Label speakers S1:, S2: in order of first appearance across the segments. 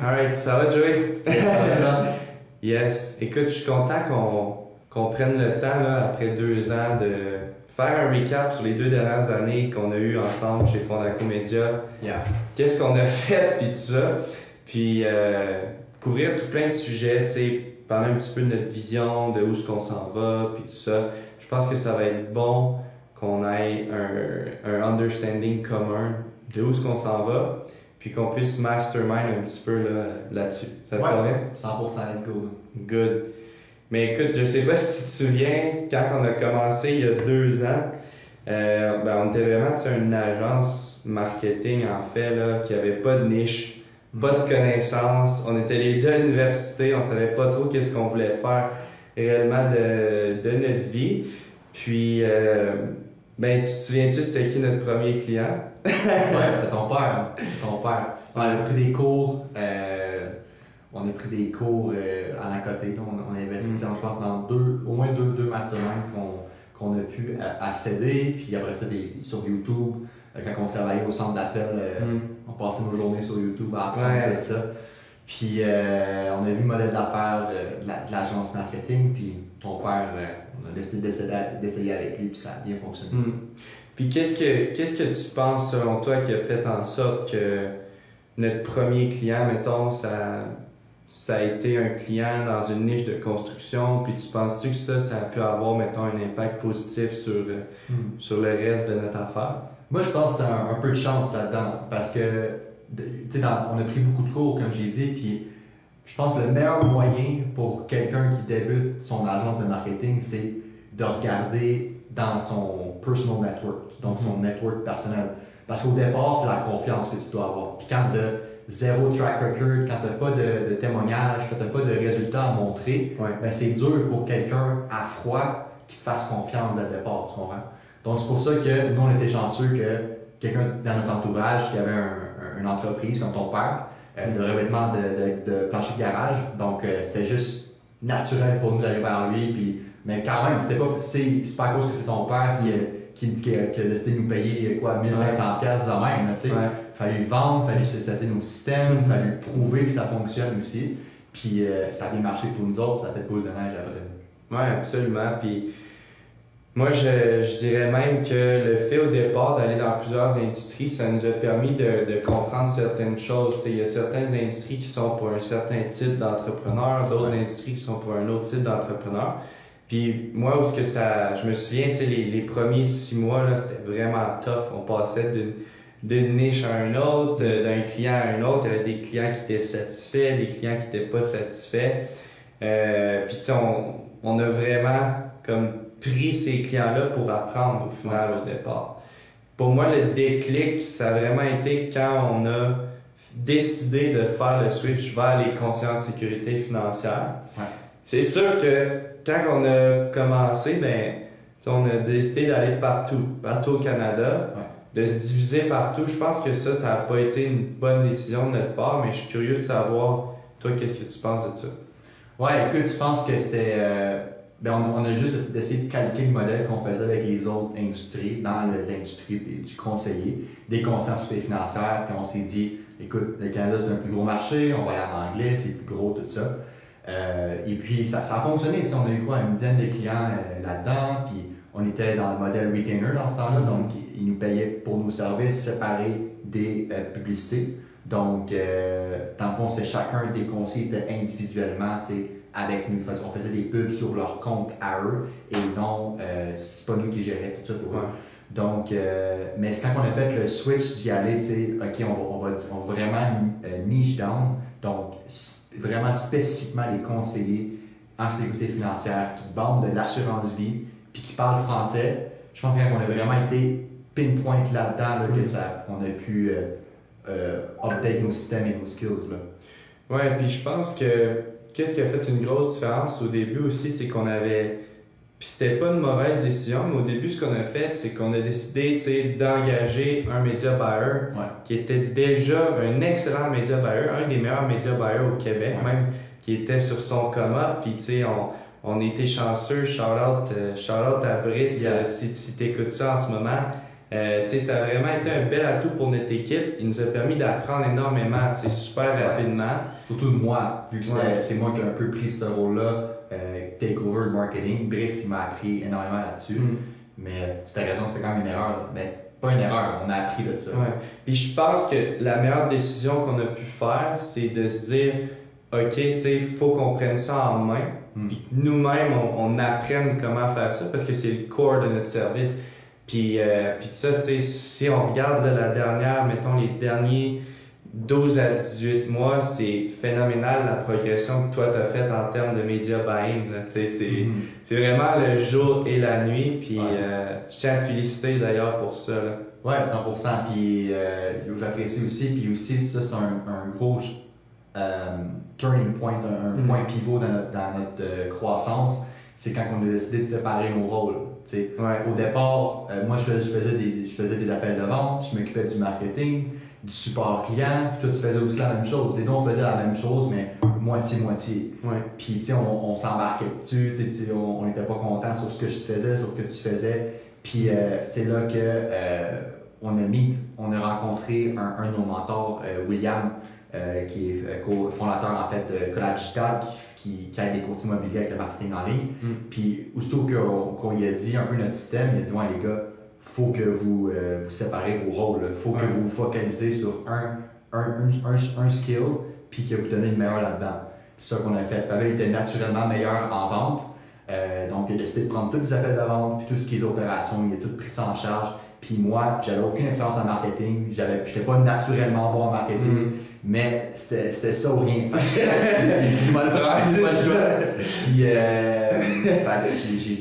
S1: Alright, ça va Joey?
S2: Ça va,
S1: Yes. Écoute, je suis content qu'on prenne le temps, là, après 2 ans, de faire un recap sur les 2 dernières années qu'on a eues ensemble chez Fondaco Média.
S2: Yeah.
S1: Qu'est-ce qu'on a fait, puis tout ça. Puis couvrir tout plein de sujets, tu sais, parler un petit peu de notre vision, de où est-ce qu'on s'en va, puis tout ça. Je pense que ça va être bon qu'on ait un understanding commun de où est-ce qu'on s'en va, puis qu'on puisse mastermind un petit peu là-dessus. Ça te convient?
S2: 100%, let's go.
S1: Good. Mais écoute, je sais pas si tu te souviens, quand on a commencé il y a 2 ans, on était vraiment une agence marketing en fait, là, qui avait pas de niche, pas de connaissances. On était les deux à l'université, on savait pas trop qu'est-ce qu'on voulait faire réellement de notre vie. Puis, tu te souviens-tu c'était qui notre premier client?
S2: Ouais, c'est ton père. C'est ton père. On a pris des cours. À la côté. On a investi, je pense, dans au moins deux masterminds qu'on a pu accéder. Puis après ça, sur YouTube, quand on travaillait au centre d'appel, on passait nos journées sur YouTube à apprendre tout ça. Puis on a vu le modèle d'affaires de l'agence marketing. Puis ton père, on a décidé d'essayer avec lui. Puis ça a bien fonctionné.
S1: Puis qu'est-ce que tu penses, selon toi, qui a fait en sorte que notre premier client, mettons, ça a été un client dans une niche de construction, puis tu penses-tu que ça a pu avoir, mettons, un impact positif sur le reste de notre affaire?
S2: Moi, je pense que c'est un peu de chance là-dedans, parce que, tu sais, on a pris beaucoup de cours, comme j'ai dit, puis je pense que le meilleur moyen pour quelqu'un qui débute son agence de marketing, c'est de regarder dans son personal network, donc son network personnel. Parce qu'au départ, c'est la confiance que tu dois avoir. Puis quand tu as zéro track record, quand tu n'as pas de témoignage, quand tu n'as pas de résultats à montrer, c'est dur pour quelqu'un à froid qui te fasse confiance dès le départ, tu comprends? Donc c'est pour ça que nous, on était chanceux que quelqu'un dans notre entourage qui avait une entreprise comme ton père, de revêtement de plancher de garage, donc c'était juste naturel pour nous d'arriver vers lui. Mais quand même, c'est pas à cause que c'est ton père qui a décidé de nous payer 1500$ de même. Il fallu vendre, il fallu c'était nos systèmes, il fallu prouver que ça fonctionne aussi. Puis ça a bien marché pour nous autres, ça a fait boule de neige après.
S1: Oui, absolument. Puis moi, je dirais même que le fait au départ d'aller dans plusieurs industries, ça nous a permis de comprendre certaines choses. Il y a certaines industries qui sont pour un certain type d'entrepreneur, d'autres industries qui sont pour un autre type d'entrepreneur. Puis moi, je me souviens, les premiers 6 mois, là, c'était vraiment tough. On passait d'une niche à un autre, d'un client à un autre. Il y avait des clients qui étaient satisfaits, des clients qui n'étaient pas satisfaits. Puis on a vraiment comme pris ces clients-là pour apprendre au final, au départ. Pour moi, le déclic, ça a vraiment été quand on a décidé de faire le switch vers les conseillers en sécurité financière. C'est sûr que quand on a commencé, on a décidé d'aller partout au Canada, de se diviser partout. Je pense que ça n'a pas été une bonne décision de notre part, mais je suis curieux de savoir, toi, qu'est-ce que tu penses de ça?
S2: Ouais, écoute, je pense que c'était... on a juste essayé de calquer le modèle qu'on faisait avec les autres industries, dans l'industrie du conseiller, des conseillers en sécurité financière, puis on s'est dit, écoute, le Canada, c'est un plus gros marché, on va aller en anglais, c'est plus gros, tout ça. Et puis ça a fonctionné, on a eu une dizaine de clients là-dedans, puis on était dans le modèle retainer dans ce temps-là, donc ils nous payaient pour nos services séparés des publicités. Donc, dans le fond, c'est chacun des conseillers était individuellement avec nous. On faisait des pubs sur leur compte à eux et non, c'est pas nous qui géraient tout ça pour eux. Donc, mais c'est quand on a fait le switch d'y aller, OK, on va vraiment niche down, donc vraiment spécifiquement les conseillers en sécurité financière qui vendent de l'assurance vie puis qui parlent français. Je pense qu'on a vraiment été pinpoint là-dedans qu'on a pu update nos systèmes et nos skills.
S1: Oui, puis je pense que qu'est-ce qui a fait une grosse différence au début aussi, c'est qu'on avait... Puis c'était pas une mauvaise décision, mais au début, ce qu'on a fait, c'est qu'on a décidé d'engager un media buyer qui était déjà un excellent media buyer, un des meilleurs media buyers au Québec, même, qui était sur son come-up. Puis on était chanceux, shout-out à Brice, si tu écoutes ça en ce moment. Ça a vraiment été un bel atout pour notre équipe. Il nous a permis d'apprendre énormément, super rapidement.
S2: Surtout de moi, vu que c'est moi qui ai un peu pris ce rôle-là, takeover marketing. Brice, il m'a appris énormément là-dessus. Mais tu as raison, c'était quand même une erreur. Mais pas une erreur, on a appris de ça.
S1: Ouais. Puis je pense que la meilleure décision qu'on a pu faire, c'est de se dire, OK, il faut qu'on prenne ça en main. Puis nous-mêmes, on apprenne comment faire ça parce que c'est le core de notre service. Puis ça, si on regarde la dernière, mettons les derniers 12 à 18 mois, c'est phénoménal la progression que toi tu as faite en termes de media buying. C'est vraiment le jour et la nuit. Puis je tiens à te féliciter d'ailleurs pour ça. Là.
S2: Ouais, 100%. Puis j'apprécie aussi. Puis aussi, ça, c'est un gros turning point, un point pivot dans notre croissance. C'est quand on a décidé de séparer nos rôles. Au départ, moi, je faisais des appels de vente, je m'occupais du marketing, du support client, puis toi, tu faisais aussi la même chose. Les deux, on faisait la même chose, mais moitié-moitié.
S1: Ouais.
S2: Puis, on s'embarquait dessus, on n'était pas content sur ce que je faisais, sur ce que tu faisais. Puis, c'est là que on a rencontré un de nos mentors, William, qui est co-fondateur en fait de Collage Digital, qui aide les courtiers immobiliers avec le marketing en ligne. Puis, aussitôt qu'on lui a dit un peu notre système, il a dit ouais, les gars, faut que vous séparez vos rôles, faut que vous vous focalisez sur un skill, puis que vous donnez le meilleur là-dedans. C'est ça qu'on a fait. Pavel était naturellement meilleur en vente, donc il a décidé de prendre tous les appels de vente, puis tout ce qui est opérations, il a tout pris ça en charge. Puis moi, j'avais aucune expérience en marketing, j'étais pas naturellement bon en marketing, mais c'était ça ou rien. Il dit, moi le prendre, c'est pas le choix.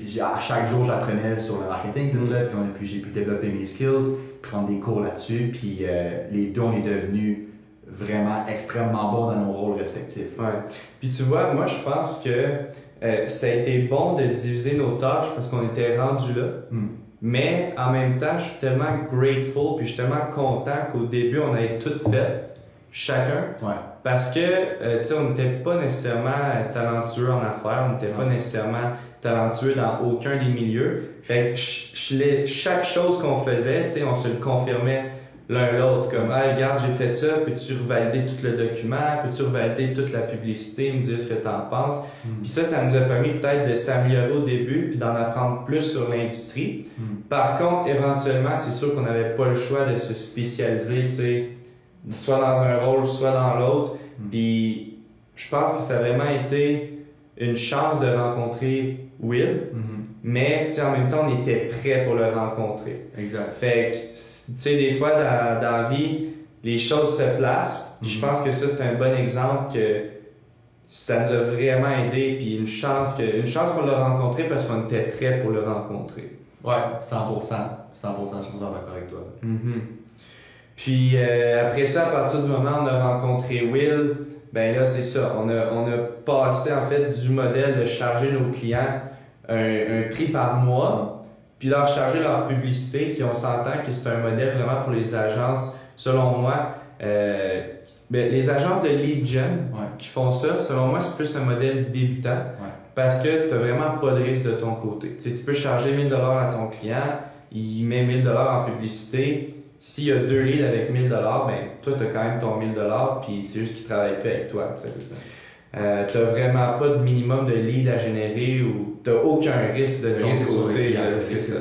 S2: Puis à chaque jour, j'apprenais sur le marketing, tout ça, puis j'ai pu développer mes skills, prendre des cours là-dessus, puis les deux, on est devenus vraiment extrêmement bons dans nos rôles respectifs.
S1: Ouais. Puis tu vois, moi je pense que ça a été bon de diviser nos tâches parce qu'on était rendus là. Mais en même temps, je suis tellement grateful puis je suis tellement content qu'au début, on ait tout fait, chacun.
S2: Ouais.
S1: Parce que, on n'était pas nécessairement talentueux en affaires, on n'était pas nécessairement talentueux dans aucun des milieux. Fait que chaque chose qu'on faisait, on se le confirmait l'un l'autre. Comme, hey, regarde, j'ai fait ça, peux-tu revalider tout le document, peux-tu revalider toute la publicité, me dire ce que tu en penses. Puis ça nous a permis peut-être de s'améliorer au début puis d'en apprendre plus sur l'industrie. Par contre, éventuellement, c'est sûr qu'on n'avait pas le choix de se spécialiser, soit dans un rôle, soit dans l'autre. Puis je pense que ça a vraiment été une chance de rencontrer Will, mais en même temps, on était prêt pour le rencontrer.
S2: Exact.
S1: Fait que, des fois, dans la vie, les choses se placent. Puis je pense que ça, c'est un bon exemple que ça nous a vraiment aidé. Puis une chance qu'on l'a rencontré parce qu'on était prêt pour le rencontrer.
S2: Ouais, 100%. 100%, je suis d'accord avec toi.
S1: Puis après ça, à partir du moment où on a rencontré Will, ben là, c'est ça. On a passé en fait du modèle de charger nos clients un prix par mois, puis leur charger leur publicité, puis on s'entend que c'est un modèle vraiment pour les agences, selon moi. Les agences de lead gen qui font ça, selon moi, c'est plus un modèle débutant parce que tu n'as vraiment pas de risque de ton côté. Tu peux charger 1 000 $ à ton client, il met 1 000 $ en publicité. S'il y a 2 leads avec 1 000 $, ben, toi, tu as quand même ton 1 000 $, puis c'est juste qu'il ne travaille plus avec toi. Tu n'as vraiment pas de minimum de leads à générer ou tu n'as aucun risque de ton côté. C'est ça.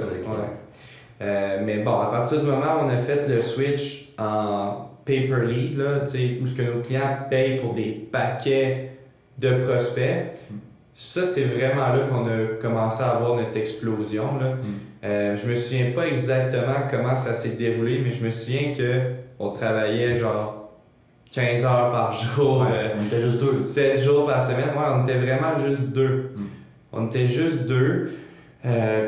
S1: Mais bon, à partir du moment où on a fait le switch en paper lead, là, où ce que nos clients payent pour des paquets de prospects, ça, c'est vraiment là qu'on a commencé à avoir notre explosion. Là. Je me souviens pas exactement comment ça s'est déroulé, mais je me souviens qu'on travaillait genre 15 heures par jour,
S2: on était juste 2.
S1: 7 jours par semaine. Ouais, on était vraiment juste 2. On était juste 2.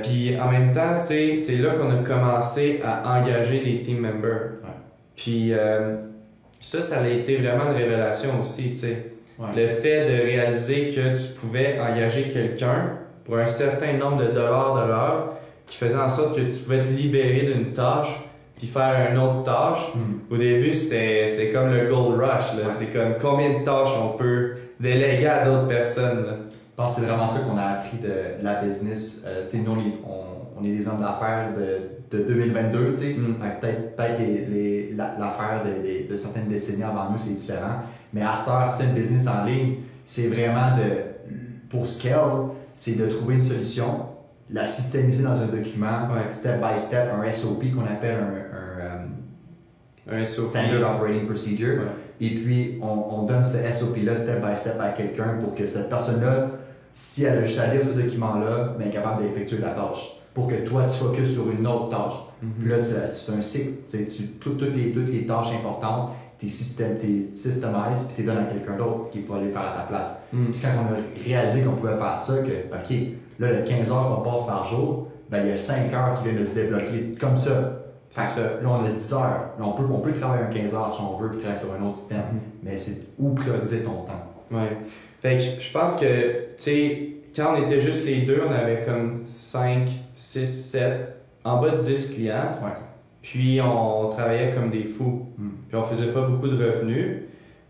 S1: Puis en même temps, c'est là qu'on a commencé à engager des team members. Puis ça a été vraiment une révélation aussi, Le fait de réaliser que tu pouvais engager quelqu'un pour un certain nombre de dollars de l'heure qui faisait en sorte que tu pouvais te libérer d'une tâche puis faire une autre tâche. Au début, c'était comme le gold rush. Là. C'est comme combien de tâches on peut déléguer à d'autres personnes. Là.
S2: pense que c'est vraiment ça qu'on a appris de la business. Nous, on est des hommes d'affaires de 2022, peut-être l'affaire de certaines décennies avant nous, c'est différent. Mais à cette heure, c'est une business en ligne, c'est vraiment pour scale, c'est de trouver une solution, la systémiser dans un document, step by step, un SOP qu'on appelle un
S1: SOP.
S2: Standard Operating Procedure. Et puis, on donne ce SOP-là step by step à quelqu'un pour que cette personne-là, si elle a juste à lire ce document-là, est capable d'effectuer la tâche. Pour que toi, tu focuses sur une autre tâche. Puis là, c'est un cycle. Toutes les tâches importantes, tu systémises puis tu les donnes à quelqu'un d'autre qui va les faire à ta place. Puis quand on a réalisé qu'on pouvait faire ça, que, OK, là, le 15 heures qu'on passe par jour, il y a 5 heures qui viennent de se débloquer comme ça. Là, on a 10 heures. Là, on peut travailler un 15 heures si on veut, puis travailler sur un autre système. Mais c'est où prioriser ton temps.
S1: Ouais. Fait que je pense que, tu sais, quand on était juste les deux, on avait comme 5, 6, 7, en bas de 10 clients. Puis on travaillait comme des fous. Puis on faisait pas beaucoup de revenus.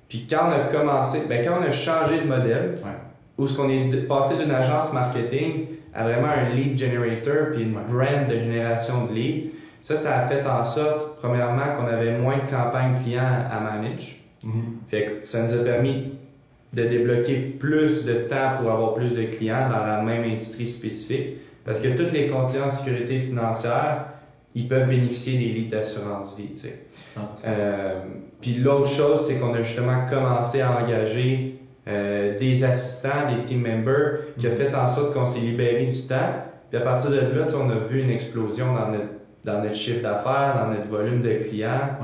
S1: Puis quand on a commencé, quand on a changé de modèle, où ce qu'on est passé d'une agence marketing à vraiment un lead generator puis une brand de génération de leads, ça a fait en sorte, premièrement, qu'on avait moins de campagnes clients à manage. Fait que ça nous a permis de débloquer plus de temps pour avoir plus de clients dans la même industrie spécifique. Parce que tous les conseillers en sécurité financière, ils peuvent bénéficier des leads d'assurance vie. Puis l'autre chose, c'est qu'on a justement commencé à engager des assistants, des team members, qui a fait en sorte qu'on s'est libéré du temps. Puis à partir de là, on a vu une explosion dans notre chiffre d'affaires, dans notre volume de clients.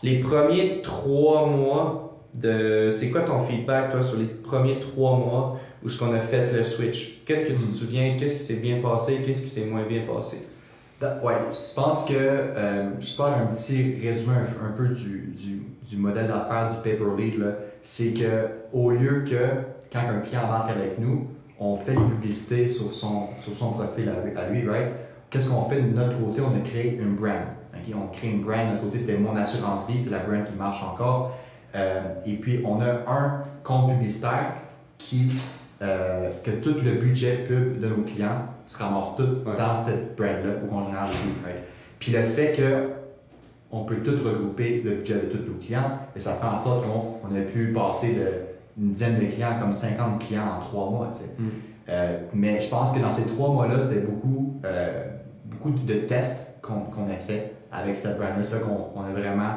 S1: Les premiers 3 mois, c'est quoi ton feedback, toi, sur les premiers 3 mois où ce qu'on a fait le switch? Qu'est-ce que tu te souviens? Qu'est-ce qui s'est bien passé? Qu'est-ce qui s'est moins bien passé?
S2: Je pense que je parle un petit résumé un peu du modèle d'affaires du Paper Lead. C'est qu'au lieu que, quand un client embarque avec nous, on fait les publicités sur son profil à lui, right? Qu'est-ce qu'on fait de notre côté? On a créé une brand. Okay? On crée une brand. De notre côté, c'était Mon Assurance Vie, c'est la brand qui marche encore. Et puis, on a un compte publicitaire que tout le budget pub de nos clients se ramasse tout dans cette brand-là pour qu'on génère le lead. Right? Puis le fait qu'on peut tout regrouper le budget de tous nos clients, et ça fait en sorte qu'on a pu passer d'une dizaine de clients comme 50 clients en 3 mois. Mais je pense que dans ces 3 mois-là, c'était beaucoup de tests qu'on a fait avec cette brand-là. C'est ça qu'on a vraiment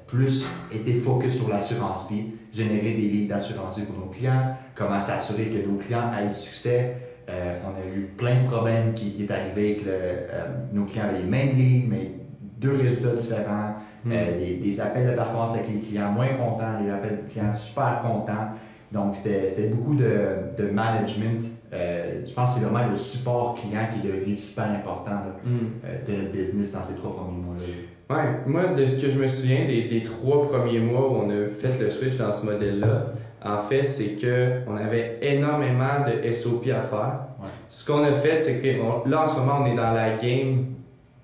S2: plus été focus sur l'assurance vie, générer des leads d'assurance vie pour nos clients, comment s'assurer que nos clients aient du succès. On a eu plein de problèmes qui est arrivé que nos clients avaient les mêmes leads, mais 2 résultats différents, des appels de performance avec les clients moins contents, des appels de clients super contents. Donc, c'était beaucoup de management. Je pense que c'est vraiment le support client qui est devenu super important de notre business dans ces 3 premiers mois-là.
S1: Moi, de ce que je me souviens des 3 premiers mois où on a fait le switch dans ce modèle-là, en fait, c'est qu'on avait énormément de SOP à faire. Ce qu'on a fait, c'est que là, en ce moment, on est dans la game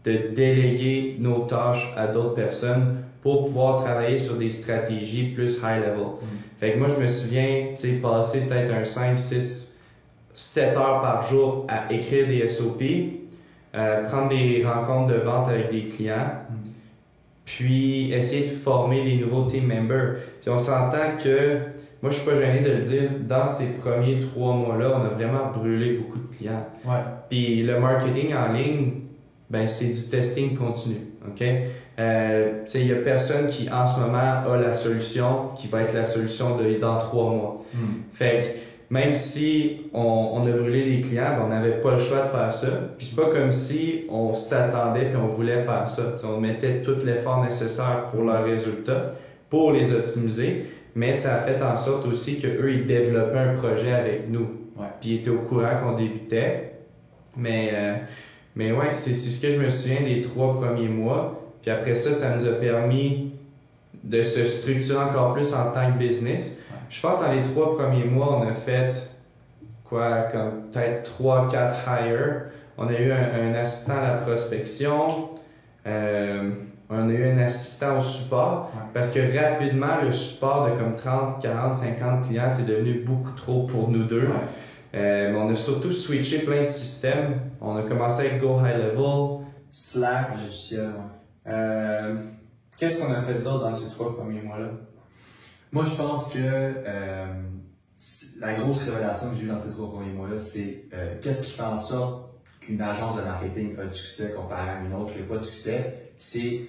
S1: de déléguer nos tâches à d'autres personnes pour pouvoir travailler sur des stratégies plus high level. Fait que moi, je me souviens, passer peut-être un 5, 6, 7 heures par jour à écrire des SOP, prendre des rencontres de vente avec des clients, puis essayer de former des nouveaux team members. Puis on s'entend que, moi je suis pas gêné de le dire, dans ces premiers 3 mois-là, on a vraiment brûlé beaucoup de clients. Puis le marketing en ligne, c'est du testing continu. Okay? Il y a personne qui en ce moment a la solution qui va être la solution dans 3 mois. Fait que même si on a brûlé les clients, on n'avait pas le choix de faire ça. Puis c'est pas comme si on s'attendait puis on voulait faire ça. T'sais, on mettait tout l'effort nécessaire pour leurs résultats, pour les optimiser, mais ça a fait en sorte aussi qu'eux, ils développaient un projet avec nous. Puis ils étaient au courant qu'on débutait. Mais ouais, c'est ce que je me souviens des 3 premiers mois. Puis après ça, ça nous a permis de se structurer encore plus en tant que business. Je pense que dans les 3 premiers mois, on a fait comme peut-être 3-4 hires. On a eu un assistant à la prospection, On a eu un assistant au support parce que rapidement, le support de comme 30, 40, 50 clients, c'est devenu beaucoup trop pour nous deux. Mais on a surtout switché plein de systèmes. On a commencé avec Go High Level, Slack, logiciel. Qu'est-ce qu'on a fait d'autre dans ces 3 premiers mois-là?
S2: Moi, je pense que la grosse révélation que j'ai eue dans ces 3 premiers mois-là, c'est qu'est-ce qui fait en sorte qu'une agence de marketing a du succès comparé à une autre qui n'a pas de succès, c'est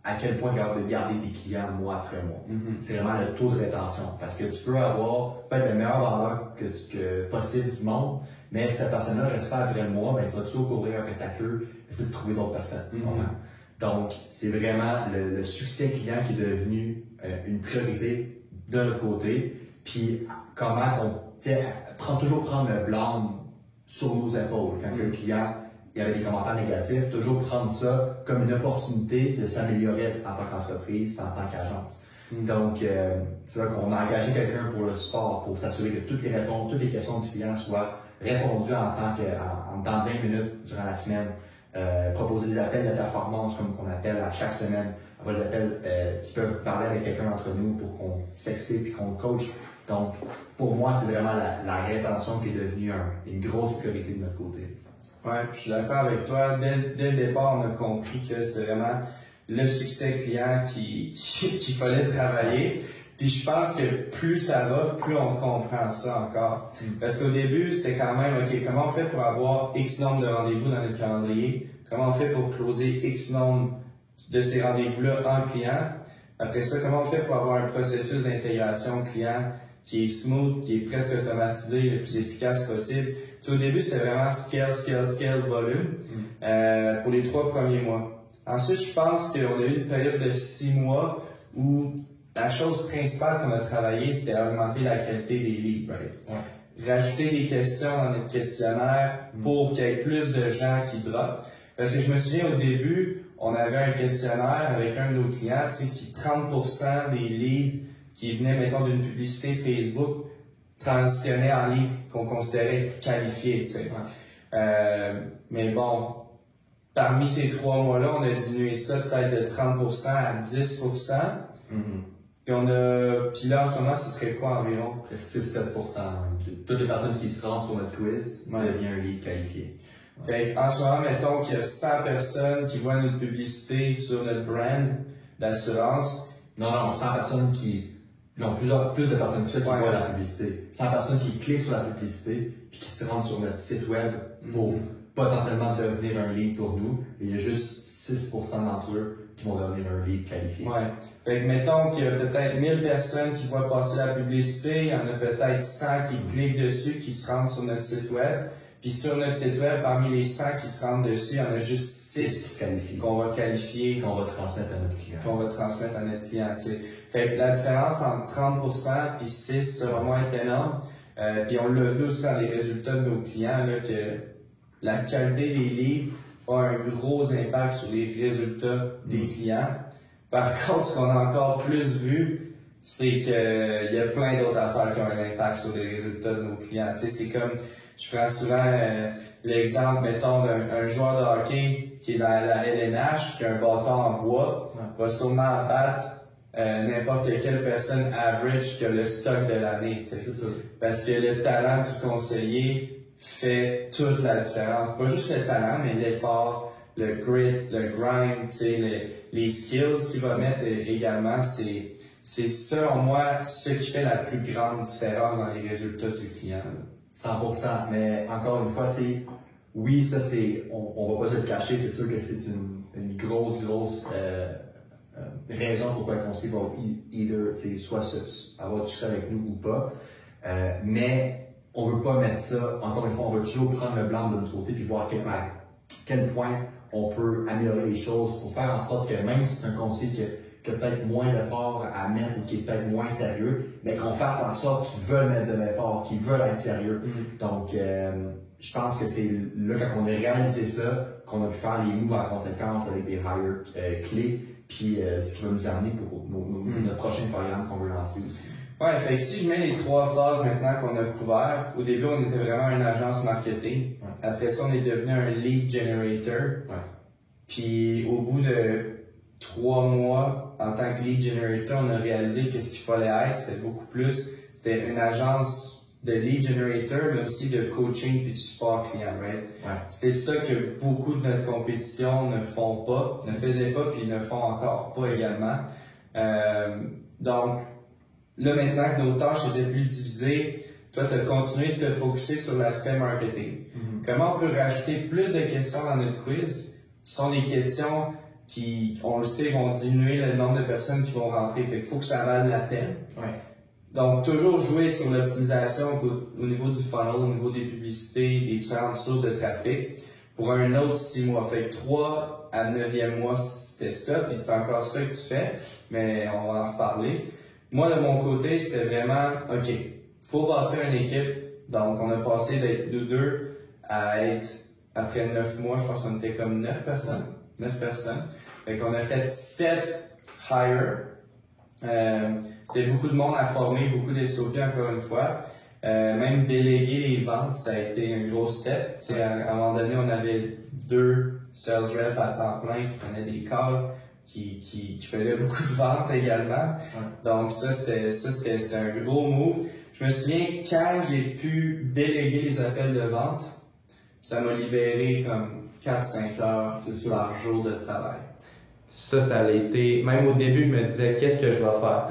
S2: à quel point tu es capable de garder tes clients mois après mois. C'est vraiment le taux de rétention. Parce que tu peux avoir peut-être le meilleur vendeur que possible du monde, mais cette personne-là reste pas après le mois, ben, tu vas toujours courir après ta queue, essayer de trouver d'autres personnes. Donc, c'est vraiment le succès client qui est devenu une priorité de notre côté. Puis, comment toujours prendre le blâme sur nos épaules. Quand un client il y avait des commentaires négatifs, toujours prendre ça comme une opportunité de s'améliorer en tant qu'entreprise, en tant qu'agence. Donc, c'est vrai qu'on a engagé quelqu'un pour le support, pour s'assurer que toutes les questions du client soient répondues en 20 minutes durant la semaine. Proposer des appels de performance, comme qu'on appelle à chaque semaine. Avoir des appels qui peuvent parler avec quelqu'un d'entre nous pour qu'on s'explique et qu'on coach. Donc, pour moi, c'est vraiment la rétention qui est devenue une grosse priorité de notre côté.
S1: Ouais, je suis d'accord avec toi. Dès le départ, on a compris que c'est vraiment le succès client qu'il fallait travailler. Puis je pense que plus ça va, plus on comprend ça encore. Parce qu'au début, c'était quand même, OK, comment on fait pour avoir X nombre de rendez-vous dans notre calendrier? Comment on fait pour closer X nombre de ces rendez-vous-là en client? Après ça, comment on fait pour avoir un processus d'intégration client qui est smooth, qui est presque automatisé, le plus efficace possible? Tu sais, au début, c'était vraiment scale, volume pour les 3 premiers mois. Ensuite, je pense qu'on a eu une période de 6 mois où la chose principale qu'on a travaillé, c'était augmenter la qualité des leads, rajouter des questions dans notre questionnaire pour qu'il y ait plus de gens qui drop. Parce que je me souviens au début, on avait un questionnaire avec un de nos clients, tu sais, qui 30% des leads qui venaient, mettons, d'une publicité Facebook transitionnaient en leads qu'on considérait qualifiés, tu sais. Mais bon, parmi ces 3 mois-là, on a diminué ça peut-être de 30% à 10%. Puis là, en ce moment, ce serait quoi environ?
S2: 6-7% de toutes les personnes qui se rendent sur notre quiz deviennent un lead qualifié.
S1: Fait en ce moment, mettons qu'il y a 100 personnes qui voient notre publicité sur notre brand d'assurance.
S2: Non, 100 personnes qui... Non, plus de personnes que ça qui voient la publicité. 100 personnes qui cliquent sur la publicité puis qui se rendent sur notre site web pour potentiellement devenir un lead pour nous. Et il y a juste 6% d'entre eux qui vont devenir un lead qualifié.
S1: Ouais. Fait que mettons qu'il y a peut-être 1000 personnes qui voient passer la publicité, il y en a peut-être 100 qui cliquent dessus, qui se rendent sur notre site web. Puis sur notre site web, parmi les 100 qui se rendent dessus, il y en a juste 6 qu'on va qualifier.
S2: Qu'on va transmettre à notre client.
S1: Qu'on va transmettre à notre client, tu sais. Fait que la différence entre 30% et 6, selon moi, est énorme. Puis on l'a vu aussi dans les résultats de nos clients, là, que la qualité des leads a un gros impact sur les résultats des clients. Par contre, ce qu'on a encore plus vu, c'est qu'il y a plein d'autres affaires qui ont un impact sur les résultats de nos clients. Tu sais, c'est comme, je prends souvent l'exemple, mettons, d'un joueur de hockey qui est dans la LNH, qui a un bâton en bois, va sûrement battre n'importe quelle personne average qui a le stock de l'année. Tu sais. Parce que le talent du conseiller fait toute la différence. Pas juste le talent, mais l'effort, le grit, le grind, tu sais, les skills qu'il va mettre également, c'est selon moi ce qui fait la plus grande différence dans les résultats du client.
S2: 100%, mais encore une fois, tu sais, oui, ça c'est, on va pas se le cacher, c'est sûr que c'est une grosse raison pourquoi un conseiller va either, tu sais, soit avoir du succès avec nous ou pas, mais on veut pas mettre ça, encore une fois, on veut toujours prendre le blanc de notre côté puis voir à quel point on peut améliorer les choses pour faire en sorte que même si c'est un conseiller qui a peut-être moins d'efforts à mettre ou qui est peut-être moins sérieux, mais qu'on fasse en sorte qu'ils veulent mettre de l'effort, qu'ils veulent être sérieux. Donc, je pense que c'est là, quand on a réalisé ça, qu'on a pu faire les moves en conséquence avec des hires clés, puis ce qui va nous amener pour notre prochain programme qu'on veut lancer aussi.
S1: Ouais, fait que si je mets les 3 phases maintenant qu'on a couvert, au début, on était vraiment une agence marketing. Après ça, on est devenu un lead generator. Puis au bout de 3 mois, en tant que lead generator, on a réalisé que ce qu'il fallait être, c'était beaucoup plus. C'était une agence de lead generator, mais aussi de coaching puis de support client, right?
S2: Ouais.
S1: C'est ça que beaucoup de notre compétition ne font pas, ne faisaient pas, puis ne font encore pas également. Donc, là, maintenant que nos tâches étaient plus divisées, toi, tu as continué de te focusser sur l'aspect marketing. Comment on peut rajouter plus de questions dans notre quiz, qui sont des questions qui, on le sait, vont diminuer le nombre de personnes qui vont rentrer. Fait qu'il faut que ça vaille la peine.
S2: Ouais.
S1: Donc, toujours jouer sur l'optimisation au niveau du funnel, au niveau des publicités, des différentes sources de trafic pour un autre 6 mois. Fait que 3 à 9e mois, c'était ça, puis c'est encore ça que tu fais, mais on va en reparler. Moi, de mon côté, c'était vraiment, OK, faut bâtir une équipe. Donc, on a passé d'être nous deux à être, après 9 mois, je pense qu'on était comme 9 personnes. 9 personnes. Fait qu'on a fait 7 hires. C'était beaucoup de monde à former, beaucoup de SOP encore une fois. Même déléguer les ventes, ça a été un gros step. À un moment donné, on avait 2 sales reps à temps plein qui prenaient des calls, qui faisaient beaucoup de ventes également. Donc ça, c'était un gros move. Je me souviens, quand j'ai pu déléguer les appels de vente, ça m'a libéré comme 4-5 heures par jour de travail. Ça a été... Même au début, je me disais, qu'est-ce que je vais faire?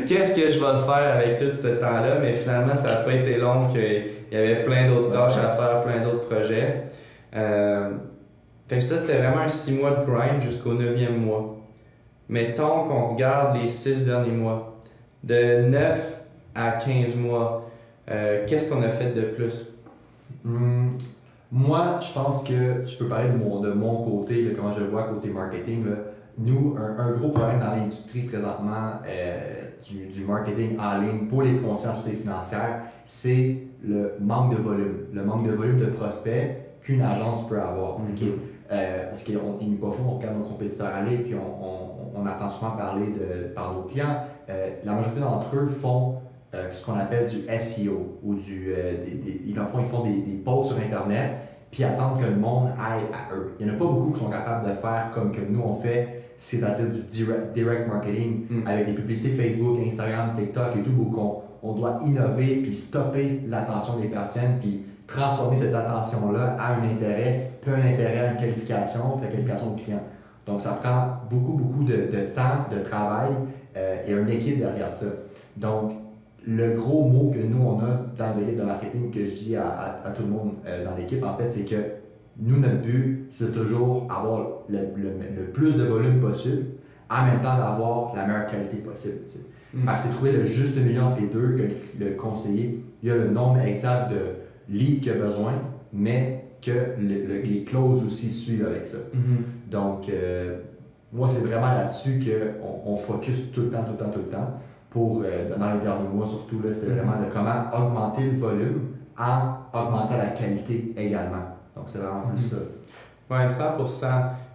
S1: Qu'est-ce que je vais faire avec tout ce temps-là? Mais finalement, ça n'a pas été long, qu'il y avait plein d'autres tâches à faire, plein d'autres projets. Fait que ça, c'était vraiment un 6 mois de grind jusqu'au 9e mois. Mettons qu'on regarde les 6 derniers mois. De 9 à 15 mois, qu'est-ce qu'on a fait de plus?
S2: Moi, je pense que je peux parler de mon côté, là, comment je le vois côté marketing. Là. Nous, un gros problème dans l'industrie présentement du marketing en ligne pour les conseillers financières, c'est le manque de volume. Le manque de volume de prospects qu'une agence peut avoir. Okay? Parce qu'il n'est pas faux, on regarde nos compétiteurs aller puis on entend souvent parler par nos clients. La majorité d'entre eux font ce qu'on appelle du SEO ou ils font des posts sur Internet puis attendent que le monde aille à eux. Il n'y en a pas beaucoup qui sont capables de faire comme que nous on fait, c'est-à-dire du direct marketing avec des publicités Facebook, Instagram, TikTok et tout, où on doit innover puis stopper l'attention des personnes puis transformer cette attention-là à un intérêt, puis un intérêt à une qualification, puis la qualification du client. Donc ça prend beaucoup de temps, de travail et une équipe derrière ça. Donc, le gros mot que nous, on a dans l'équipe de marketing, que je dis à tout le monde dans l'équipe, en fait, c'est que nous, notre but, c'est toujours avoir le plus de volume possible, en même temps d'avoir la meilleure qualité possible. Fait que c'est trouver le juste milieu entre les deux, que le conseiller, il y a le nombre exact de leads qu'il a besoin, mais que les clauses aussi suivent avec ça. Donc, moi, c'est vraiment là-dessus qu'on focus tout le temps. Pour, dans les derniers mois surtout, c'était vraiment de comment augmenter le volume en augmentant la qualité également. Donc, c'est vraiment plus ça.
S1: Oui, 100%.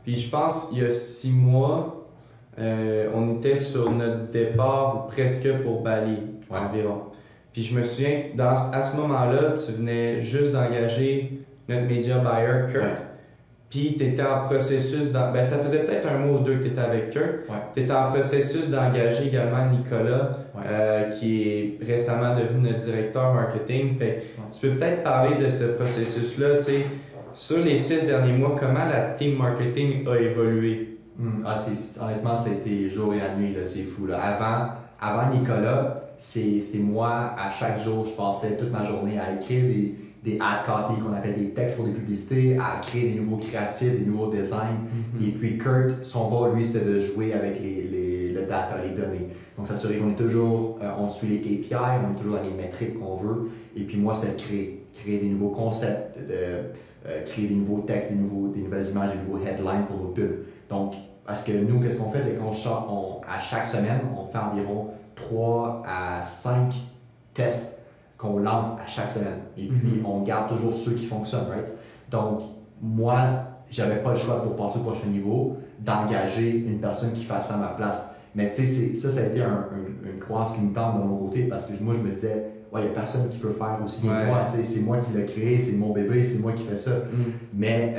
S1: Puis je pense qu'il y a 6 mois, on était sur notre départ presque pour Bali environ. Puis je me souviens, à ce moment-là, tu venais juste d'engager notre media buyer, Kurt. Puis tu étais en processus, ça faisait peut-être un mois ou deux que tu étais avec Kurt. Tu étais en processus d'engager également Nicolas, qui est récemment devenu notre directeur marketing. Fait, tu peux peut-être parler de ce processus-là, tu sais, sur les 6 derniers mois, comment la team marketing a évolué?
S2: Honnêtement, ça a été jour et la nuit, là, c'est fou. Là. Avant Nicolas, c'est moi, à chaque jour, je passais toute ma journée à écrire des ad copy qu'on appelle des textes pour des publicités, à créer des nouveaux créatifs, des nouveaux designs. Et puis Kurt, son rôle, lui, c'était de jouer avec le data, les données. Donc s'assurer qu'on est toujours, on suit les KPI, on est toujours dans les métriques qu'on veut. Et puis moi, c'est de créer des nouveaux concepts, créer des nouveaux textes, des nouvelles images, des nouveaux headlines pour nos pubs. Donc, parce que nous, qu'est-ce qu'on fait, c'est à chaque semaine, on fait environ 3 à 5 tests qu'on lance à chaque semaine. Et puis, on garde toujours ceux qui fonctionnent, right? Donc, moi, j'avais pas le choix pour passer au prochain niveau d'engager une personne qui fasse ça à ma place. Mais tu sais, ça a été une croyance limitante de mon côté parce que moi, je me disais, il n'y a personne qui peut faire aussi bien que moi. Tu sais, c'est moi qui l'ai créé, c'est mon bébé, c'est moi qui fais ça. Mais,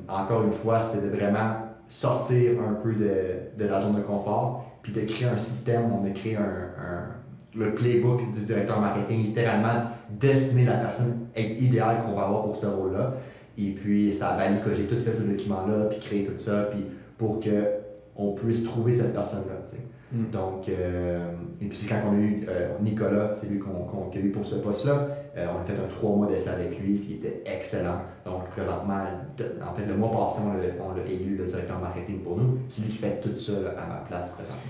S2: encore une fois, c'était vraiment sortir un peu de la zone de confort, puis de créer un système. On a créé le playbook du directeur marketing, littéralement dessiner la personne idéale qu'on va avoir pour ce rôle-là. Et puis, ça a valu que j'ai tout fait ce document-là, puis créé tout ça, puis pour qu'on puisse trouver cette personne-là. Donc, et puis c'est quand on a eu Nicolas, c'est lui qu'on a eu pour ce poste-là. On a fait un 3 mois d'essai avec lui, puis il était excellent. Donc, présentement, en fait, le mois passé, on l'a élu le directeur marketing pour nous. C'est lui qui fait tout ça là, à ma place présentement.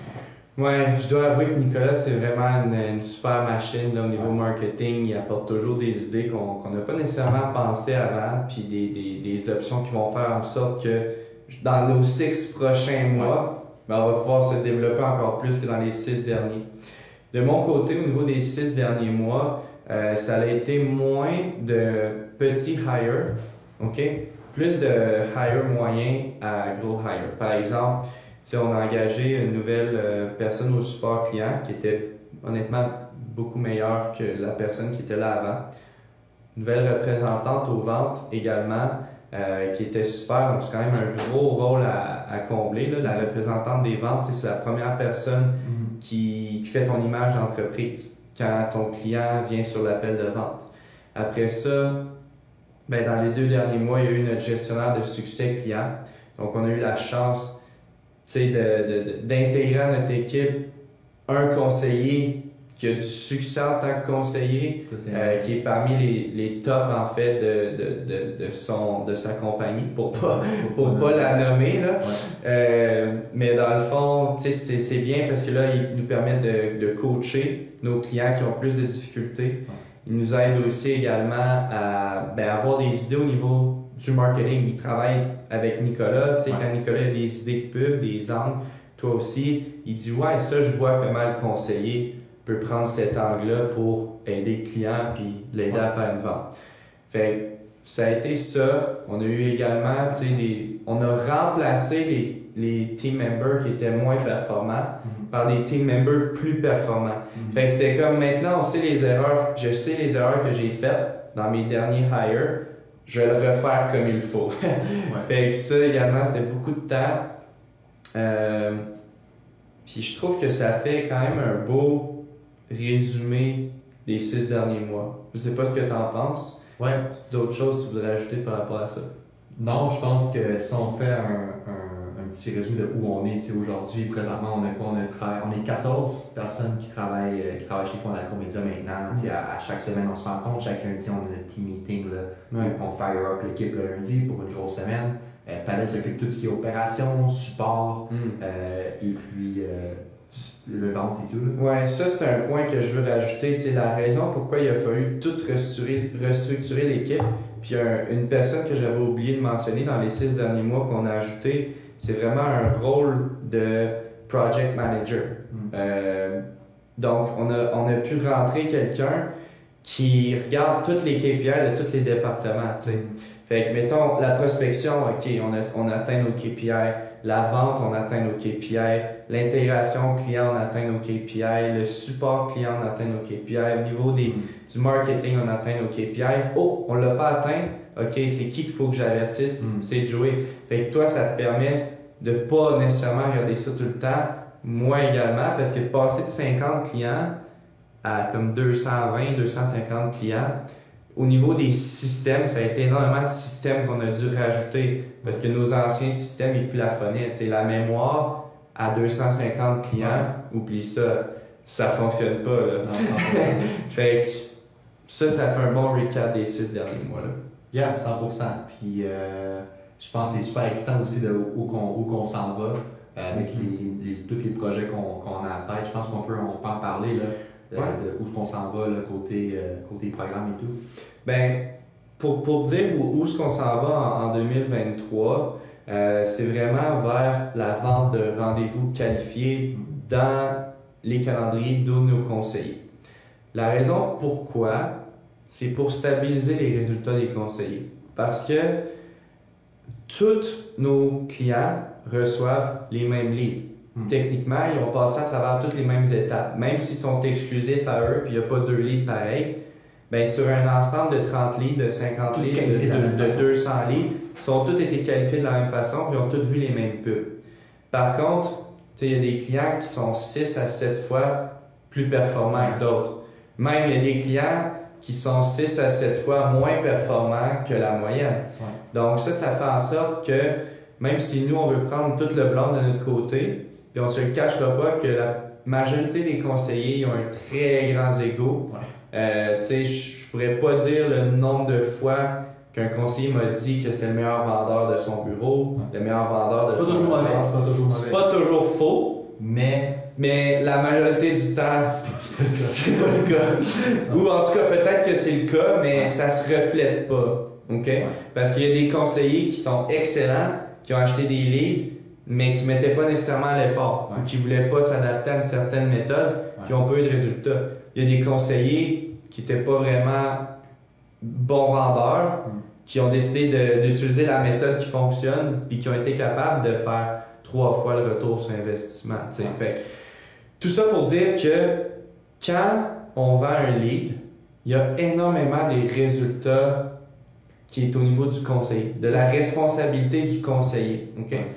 S1: Ouais, je dois avouer que Nicolas, c'est vraiment une super machine là, au niveau marketing. Il apporte toujours des idées qu'on n'a pas nécessairement pensé avant, puis des options qui vont faire en sorte que dans nos 6 prochains mois, ben, on va pouvoir se développer encore plus que dans les 6 derniers. De mon côté, au niveau des 6 derniers mois, ça a été moins de petits hires, ok? Plus de hire moyen à gros hire. Par exemple, si on a engagé une nouvelle personne au support client qui était honnêtement beaucoup meilleure que la personne qui était là avant. Nouvelle représentante aux ventes également, qui était super. Donc, c'est quand même un gros rôle à combler. Là. La représentante des ventes, c'est la première personne qui fait ton image d'entreprise quand ton client vient sur l'appel de vente. Après ça, ben, dans les 2 derniers mois, il y a eu notre gestionnaire de succès client. Donc, on a eu la chance d'intégrer à notre équipe un conseiller qui a du succès en tant que conseiller, qui est parmi les tops en fait de sa compagnie, pour pas la nommer. Là. Ouais. Mais dans le fond, c'est bien parce que là, il nous permet de coacher nos clients qui ont plus de difficultés. Ouais. Il nous aide aussi également à avoir des idées au niveau du marketing. Il travaille avec Nicolas. Quand Nicolas a des idées de pub, des angles, toi aussi, il dit « Ouais, ça, je vois comment le conseiller peut prendre cet angle-là pour aider le client puis l'aider à faire une vente. » Fait ça a été ça. On a eu également, on a remplacé les team members qui étaient moins performants par des team members plus performants. Fait que c'était comme maintenant, je sais les erreurs que j'ai faites dans mes derniers hires, je vais le refaire comme il faut. Fait que ça également, c'était beaucoup de temps. Puis je trouve que ça fait quand même un beau résumé des 6 derniers mois. Je sais pas ce que tu en penses.
S2: Ouais.
S1: D'autres choses que tu voudrais ajouter par rapport à ça?
S2: Non, je pense que si on fait un petit résumé de où on est aujourd'hui, présentement, on est 14 personnes qui travaillent chez Fondation Média maintenant. À chaque semaine, on se rencontre. Chaque lundi, on a notre team meeting. Là, on fire up l'équipe le lundi pour une grosse semaine. Palette s'occupe de tout ce qui est opération, support, et puis le vente et tout.
S1: Oui, ça c'est un point que je veux rajouter. La raison pourquoi il a fallu tout restructurer l'équipe, puis une personne que j'avais oublié de mentionner dans les 6 derniers mois qu'on a ajouté, c'est vraiment un rôle de project manager. Donc on a pu rentrer quelqu'un qui regarde toutes les KPI de tous les départements. Fait que, mettons, la prospection, OK, on atteint nos KPI. La vente, on atteint nos KPI. L'intégration client, on atteint nos KPI. Le support client, on atteint nos KPI. Au niveau du marketing, on atteint nos KPI. Oh, on l'a pas atteint. OK, c'est qui qu'il faut que j'avertisse? C'est Joey. Fait que toi, ça te permet de pas nécessairement regarder ça tout le temps. Moi également, parce que de passer de 50 clients à comme 220, 250 clients, au niveau des systèmes, ça a été énormément de systèmes qu'on a dû rajouter parce que nos anciens systèmes, ils plafonnaient. La mémoire à 250 clients, oublie ça, ça fonctionne pas. Là. Fait que ça fait un bon recap des 6 derniers mois. Là.
S2: Yeah, 100%. Puis je pense que c'est super excitant aussi de où qu'on s'en va avec tous les projets qu'on a en tête. Je pense qu'on peut en parler. Là. De où on s'en va là, côté programme et tout? Ben,
S1: pour dire où est-ce qu'on s'en va en 2023, c'est vraiment vers la vente de rendez-vous qualifiés dans les calendriers de nos conseillers. La raison pourquoi, c'est pour stabiliser les résultats des conseillers. Parce que tous nos clients reçoivent les mêmes leads. Techniquement, ils vont passer à travers toutes les mêmes étapes. Même s'ils sont exclusifs à eux et il n'y a pas 2 leads pareils, ben, sur un ensemble de 30 livres, de 50 livres, de 200 livres, ils ont tous été qualifiés de la même façon et ont tous vu les mêmes pubs. Par contre, il y a des clients qui sont 6 à 7 fois plus performants que d'autres. Même, il y a des clients qui sont 6 à 7 fois moins performants que la moyenne.
S2: Ouais.
S1: Donc ça fait en sorte que même si nous, on veut prendre tout le blanc de notre côté, puis on se le cachera pas que la majorité des conseillers ont un très grand ego.
S2: Ouais.
S1: Je pourrais pas dire le nombre de fois qu'un conseiller m'a dit que c'était le meilleur vendeur de son bureau, le meilleur vendeur de son bureau. C'est pas toujours faux, mais la majorité du temps, c'est pas le cas. Ou en tout cas, peut-être que c'est le cas, mais ça se reflète pas. OK? Parce qu'il y a des conseillers qui sont excellents, qui ont acheté des leads, mais qui ne mettaient pas nécessairement l'effort, ou qui ne voulaient pas s'adapter à une certaine méthode, qui n'ont pas eu de résultat. Il y a des conseillers qui n'étaient pas vraiment bons vendeurs, qui ont décidé d'utiliser la méthode qui fonctionne, puis qui ont été capables de faire 3 fois le retour sur investissement. Fait, tout ça pour dire que quand on vend un lead, il y a énormément des résultats qui est au niveau du conseiller, de la responsabilité du conseiller. Okay?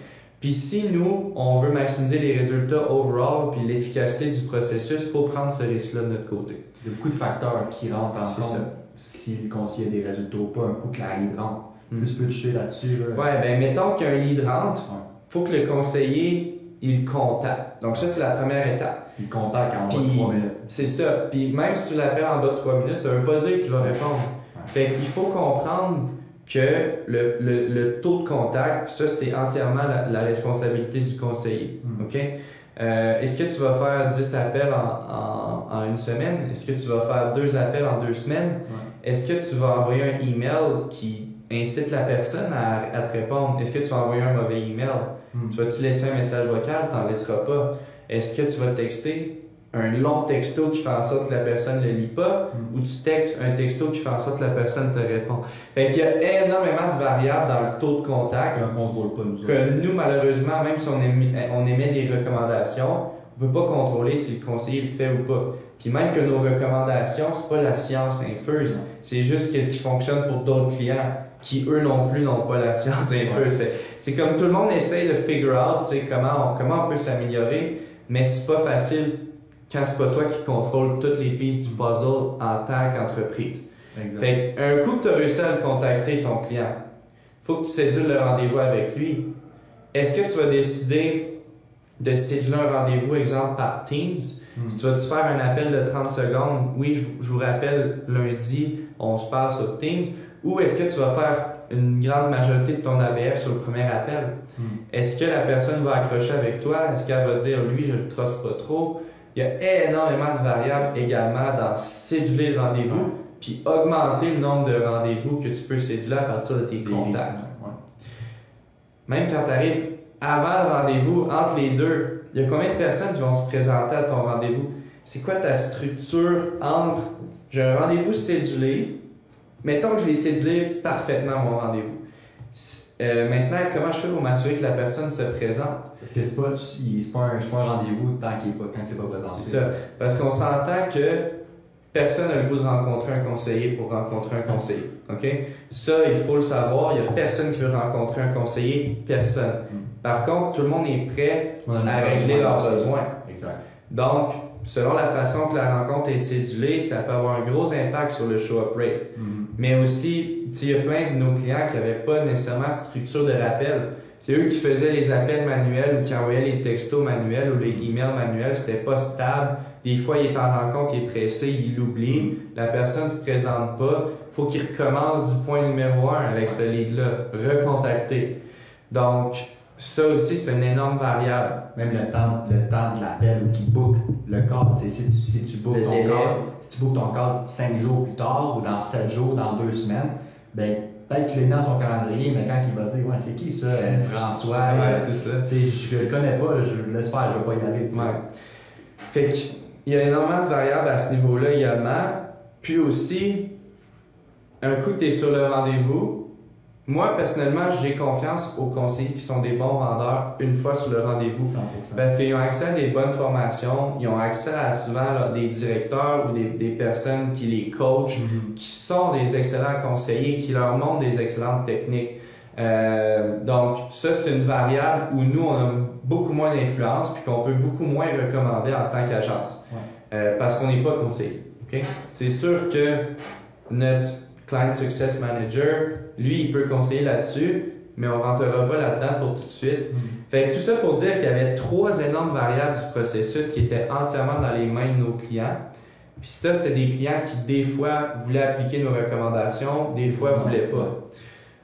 S1: Puis si nous, on veut maximiser les résultats overall puis l'efficacité du processus, il faut prendre ce risque-là de notre côté.
S2: Il y a beaucoup de facteurs qui rentrent en compte.
S1: Ça.
S2: Si le conseiller a des résultats ou pas, un coup que la lead rentre. Plus tu peux toucher là-dessus. Là.
S1: Ouais, ben mettons qu'un lead rentre, il faut que le conseiller, il contacte. Donc ça, c'est la première étape.
S2: Il contacte en bas de 3 minutes.
S1: C'est ça. Puis même si tu l'appelles en bas de 3 minutes, ça veut pas dire qu'il va répondre. Fait qu'il faut comprendre que le taux de contact, ça, c'est entièrement la responsabilité du conseiller. OK? Est-ce que tu vas faire 10 appels en une semaine? Est-ce que tu vas faire 2 appels en 2 semaines? Est-ce que tu vas envoyer un email qui incite la personne à te répondre? Est-ce que tu vas envoyer un mauvais email? Tu vas-tu laisser un message vocal? Tu n'en laisseras pas. Est-ce que tu vas texter un long texto qui fait en sorte que la personne ne le lit pas, ou tu textes un texto qui fait en sorte que la personne te répond. Fait qu'il y a énormément de variables dans le taux de contact que nous, malheureusement, même si on émet des recommandations, on ne peut pas contrôler si le conseiller le fait ou pas. Puis même que nos recommandations, c'est pas la science infuse, c'est juste qu'est-ce qui fonctionne pour d'autres clients qui, eux non plus, n'ont pas la science infuse. C'est comme tout le monde essaye de figure out comment on peut s'améliorer, mais c'est pas facile quand c'est pas toi qui contrôle toutes les pistes du puzzle en tant qu'entreprise. Fait un coup que tu as réussi à contacter ton client, faut que tu sédules le rendez-vous avec lui. Est-ce que tu vas décider de séduler un rendez-vous, exemple, par Teams? Tu vas-tu faire un appel de 30 secondes? Oui, je vous rappelle, lundi, on se parle sur Teams. Ou est-ce que tu vas faire une grande majorité de ton ABF sur le premier appel? Est-ce que la personne va accrocher avec toi? Est-ce qu'elle va dire, lui, je le truste pas trop? Il y a énormément de variables également dans céduler le rendez-vous, puis augmenter le nombre de rendez-vous que tu peux céduler à partir de tes contacts. Même quand tu arrives avant le rendez-vous, entre les deux, il y a combien de personnes qui vont se présenter à ton rendez-vous? C'est quoi ta structure entre j'ai un rendez-vous cédulé, mettons que je l'ai cédulé parfaitement mon rendez-vous. Maintenant, comment je fais pour m'assurer que la personne se présente?
S2: Parce que c'est pas un rendez-vous quand c'est pas présenté.
S1: C'est ça. Parce qu'on s'entend que personne n'a le goût de rencontrer un conseiller pour rencontrer un conseiller. OK? Ça, il faut le savoir. Il n'y a personne qui veut rencontrer un conseiller. Personne. Par contre, tout le monde est prêt à régler leurs besoins.
S2: Exact.
S1: Donc, selon la façon que la rencontre est cédulée, ça peut avoir un gros impact sur le show-up rate. Mais aussi, il y a plein de nos clients qui n'avaient pas nécessairement structure de rappel. C'est eux qui faisaient les appels manuels ou qui envoyaient les textos manuels ou les emails manuels. C'était pas stable. Des fois, il est en rencontre, il est pressé, il l'oublie. La personne ne se présente pas. Il faut qu'il recommence du point numéro 1 avec ce lead-là. Recontacter. Donc, ça aussi, c'est une énorme variable.
S2: Même le temps de l'appel ou qui book le cadre. Si tu bookes ton cadre 5 jours plus tard ou dans 7 jours, dans 2 semaines, ben peut-être qu'il est dans son calendrier, mais quand il va dire, ouais, c'est qui ça, François?
S1: C'est ça.
S2: Je le connais pas, je le laisse faire, je vais pas y aller.
S1: Fait qu'il y a énormément de variables à ce niveau-là également. Puis aussi, un coup que tu es sur le rendez-vous, moi, personnellement, j'ai confiance aux conseillers qui sont des bons vendeurs une fois sur le rendez-vous.
S2: 100%.
S1: Parce qu'ils ont accès à des bonnes formations, ils ont accès à souvent là, des directeurs ou des personnes qui les coachent, qui sont des excellents conseillers, qui leur montrent des excellentes techniques. Donc, ça, c'est une variable où nous, on a beaucoup moins d'influence puis qu'on peut beaucoup moins recommander en tant qu'agence. Parce qu'on n'est pas conseiller. Okay? C'est sûr que notre Client Success Manager, lui, il peut conseiller là-dessus, mais on ne rentrera pas là-dedans pour tout de suite. Fait que tout ça pour dire qu'il y avait 3 énormes variables du processus qui étaient entièrement dans les mains de nos clients. Puis ça, c'est des clients qui, des fois, voulaient appliquer nos recommandations, des fois, ne voulaient pas.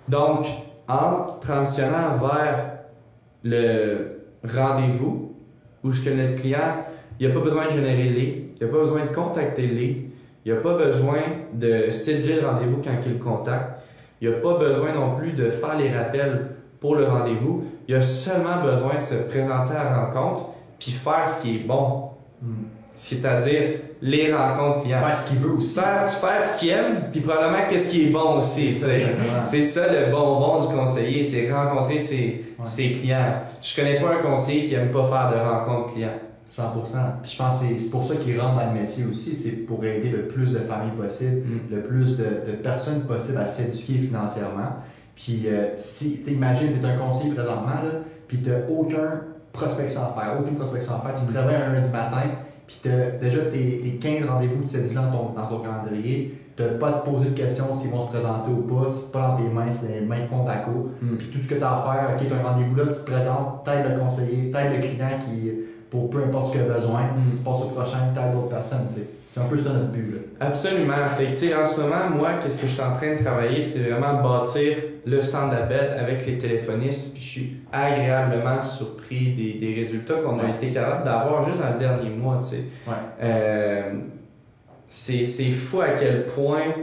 S1: Donc, en transitionnant vers le rendez-vous, où ce que notre client, il n'a pas besoin de générer le lead, il n'a pas besoin de contacter le lead, il n'a pas besoin de séduire le rendez-vous quand il le contacte, il n'a pas besoin non plus de faire les rappels pour le rendez-vous, il a seulement besoin de se présenter à la rencontre puis faire ce qui est bon. C'est-à-dire les rencontres clients.
S2: Faire ce qu'il veut aussi.
S1: Faire ce qu'il aime, puis probablement qu'est-ce qui est bon aussi. C'est ça le bonbon du conseiller, c'est rencontrer ses clients. Je connais pas un conseiller qui aime pas faire de rencontres clients.
S2: 100%. Puis je pense que c'est pour ça qu'ils rentrent dans le métier aussi, c'est pour aider le plus de familles possible, le plus de personnes possible à s'éduquer financièrement. Puis si, tu imagines, tu es un conseiller présentement, là, puis tu n'as aucune prospection à faire, tu travailles un lundi matin, puis tu as déjà tes 15 rendez-vous de cédule dans ton calendrier, tu n'as pas à te poser de questions s'ils vont se présenter ou pas, c'est pas dans tes mains, c'est les mains de fond d'ACO. Puis tout ce que tu as à faire, ok, tu as un rendez-vous là, tu te présentes, t'aides le conseiller, t'aides le client qui, pour peu importe ce qu'il a besoin, tu passes au prochain, t'aides d'autres personnes, tu sais. C'est un peu ça notre but, là.
S1: Absolument. Fait que, en ce moment, moi, qu'est-ce que je suis en train de travailler, c'est vraiment bâtir le centre d'appel avec les téléphonistes. Puis je suis agréablement surpris des résultats qu'on a été capable d'avoir juste dans le dernier mois, tu sais. C'est fou à quel point,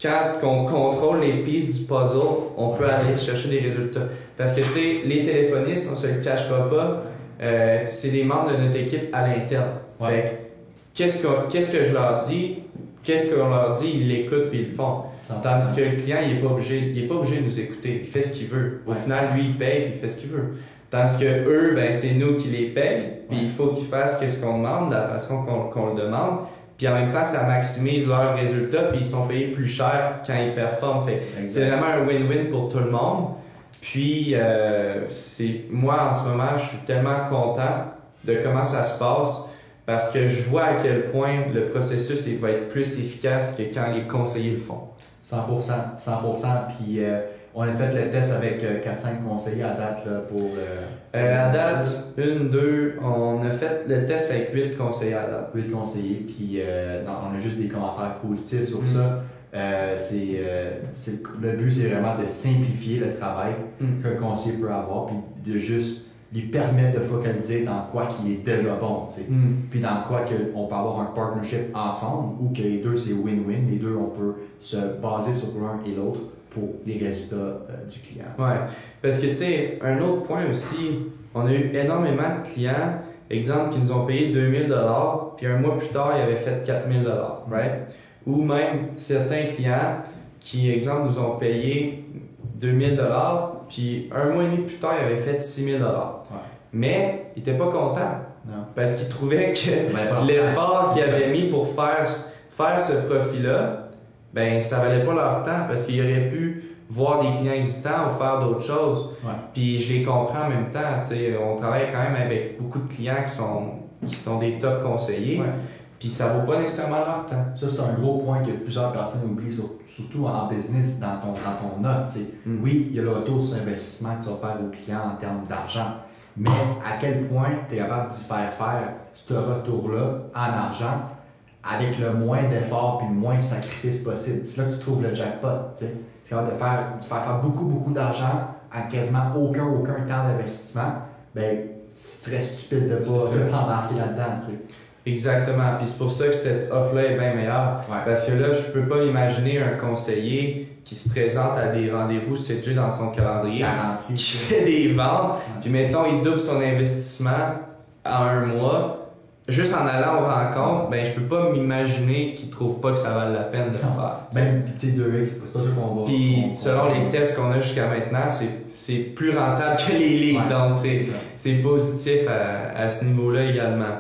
S1: quand on contrôle les pistes du puzzle, on peut aller chercher des résultats. Parce que, tu sais, les téléphonistes, on se le cachera pas, c'est des membres de notre équipe à l'interne. Fait que, qu'est-ce que je leur dis? Qu'est-ce qu'on leur dit? Ils l'écoutent puis ils le font. 100%. Tandis que le client, il n'est pas obligé de nous écouter. Il fait ce qu'il veut. Au final, lui, il paye puis il fait ce qu'il veut. Tandis que eux, ben, c'est nous qui les payent. Puis il faut qu'ils fassent ce qu'on demande, de la façon qu'on le demande. Puis en même temps, ça maximise leurs résultats puis ils sont payés plus cher quand ils performent. Fait c'est vraiment un win-win pour tout le monde. Puis moi, en ce moment, je suis tellement content de comment ça se passe. Parce que je vois à quel point le processus il va être plus efficace que quand les conseillers le font.
S2: 100%. Puis on a fait le test avec 4-5 conseillers à date là, pour...
S1: à date, 1, 2, on a fait le test avec 8 conseillers à date.
S2: 8 conseillers, puis on a juste des commentaires positifs sur ça. Le but, c'est vraiment de simplifier le travail qu'un conseiller peut avoir, puis de juste lui permettre de focaliser dans quoi qu'il est déjà bon, tu sais. Puis dans quoi on peut avoir un partnership ensemble ou que les deux c'est win-win, les deux on peut se baser sur l'un et l'autre pour les résultats du client.
S1: Ouais, parce que tu sais, un autre point aussi, on a eu énormément de clients, exemple, qui nous ont payé 2000 $, puis un mois plus tard, ils avaient fait 4000 $, right? Ou même certains clients qui, exemple, nous ont payé 2000 $, puis un mois et demi plus tard, il avait fait 6 000 $. Mais il n'était pas content.
S2: Non.
S1: Parce qu'il trouvait que l'effort qu'il avait mis pour faire ce profit-là, ben ça valait pas leur temps parce qu'il aurait pu voir des clients existants ou faire d'autres choses. Puis je les comprends en même temps. On travaille quand même avec beaucoup de clients qui sont des top conseillers. Puis ça vaut pas nécessairement leur temps.
S2: Ça, c'est un gros point que plusieurs personnes oublient, surtout en business, dans ton offre. Oui, il y a le retour sur investissement que tu vas faire aux clients en termes d'argent, mais à quel point tu es capable d'y faire ce retour-là en argent avec le moins d'efforts et le moins de sacrifices possible. C'est là que tu trouves le jackpot. C'est capable de faire beaucoup d'argent à quasiment aucun temps d'investissement. Ben, tu serais stupide de ne pas t'embarquer là-dedans. T'sais.
S1: Exactement. Puis c'est pour ça que cette offre-là est bien meilleure. Parce que là, je peux pas imaginer un conseiller qui se présente à des rendez-vous séduits dans son calendrier, qui fait des ventes, puis mettons, il double son investissement en un mois, juste en allant aux rencontres, ben je peux pas m'imaginer qu'ils trouvent pas que ça vaut la peine de le faire.
S2: Même, tu sais, 2X, c'est pas sûr qu'on va...
S1: Puis selon les tests qu'on a jusqu'à maintenant, c'est plus rentable que les leads.
S2: Ouais.
S1: Donc c'est positif à ce niveau-là également.